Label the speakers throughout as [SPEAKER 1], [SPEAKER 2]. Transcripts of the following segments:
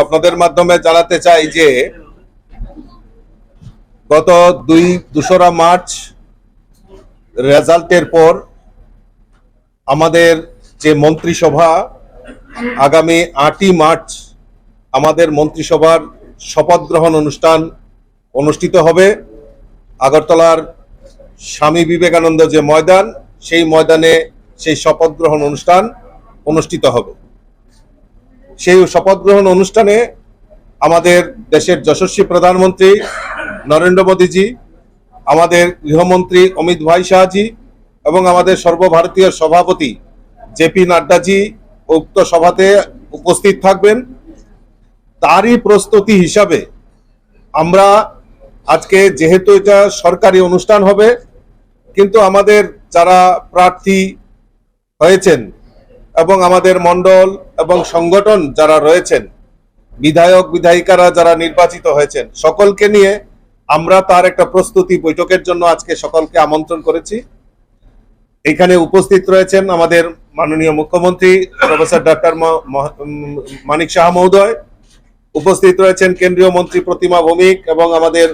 [SPEAKER 1] আপনাদের মাধ্যমে জানাতে চাই যে গত 2রা মার্চ রেজাল্টের পর আমাদের যে মন্ত্রিসভা আগামী 8ই মার্চ আমাদের মন্ত্রিসভার শপথ গ্রহণ অনুষ্ঠান অনুষ্ঠিত হবে। আগরতলার স্বামী বিবেকানন্দ যে ময়দান, সেই ময়দানে সেই শপথ গ্রহণ অনুষ্ঠান অনুষ্ঠিত হবে। সেই শপথ গ্রহণ অনুষ্ঠানে আমাদের দেশের যশস্বী প্রধানমন্ত্রী নরেন্দ্র মোদীজি, আমাদের গৃহমন্ত্রী অমিত ভাই শাহজি এবং আমাদের সর্বভারতীয় সভাপতি জেপি নাড্ডাজি উক্ত সভাতে উপস্থিত থাকবেন। তারই প্রস্তুতি হিসাবে আমরা আজকে, যেহেতু এটা সরকারি অনুষ্ঠান হবে, কিন্তু আমাদের যারা প্রার্থী হয়েছেন এবং আমাদের মণ্ডল এবং সংগঠন যারা রয়েছেন, বিধায়ক বিধায়িকারা যারা নির্বাচিত হয়েছেন, সকলকে নিয়ে আমরা তার একটা প্রস্তুতি বৈঠকের জন্য আজকে সকলকে আমন্ত্রণ করেছি। এখানে উপস্থিত রয়েছেন আমাদের মাননীয় মুখ্যমন্ত্রী প্রফেসর ডক্টর মানিক সাহা মহোদয়, উপস্থিত রয়েছেন কেন্দ্রীয় মন্ত্রী প্রতিমা ভৌমিক এবং আমাদের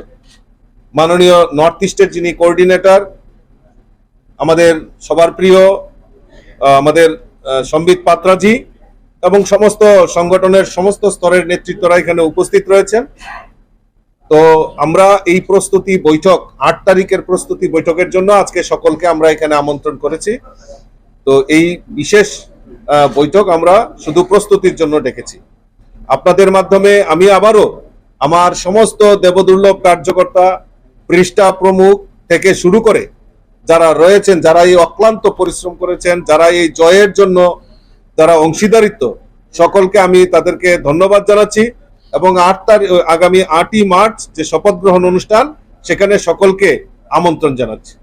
[SPEAKER 1] মাননীয় নর্থ ইস্টের যিনি কোঅর্ডিনেটর, আমাদের সবার প্রিয় আমাদের সম্বিত পাত্রাজি এবং সমস্ত সংগঠনের সমস্ত স্তরের নেতৃত্বরা এখানে উপস্থিত রয়েছেন। তো আমরা এই প্রস্তুতি বৈঠক 8 তারিখের প্রস্তুতি বৈঠকের জন্য আজকে সকলকে আমরা এখানে আমন্ত্রণ করেছি। তো এই বিশেষ বৈঠক আমরা শুধু প্রস্তুতির জন্য ডেকেছি। আপনাদের মাধ্যমে আমি আবারও আমার সমস্ত দেবদুর্লভ কার্যকর্তা, পৃষ্ঠা প্রমুখ থেকে শুরু করে যারা রয়েছেন, যারা এই অক্লান্ত পরিশ্রম করেছেন, যারা এই জয়ের জন্য যারা অংশীদারিত্ব, সকলকে আমি তাদেরকে ধন্যবাদ জানাচ্ছি এবং আগামী 8ই মার্চ যে শপথ গ্রহণ অনুষ্ঠান, সেখানে সকলকে আমন্ত্রণ জানাচ্ছি।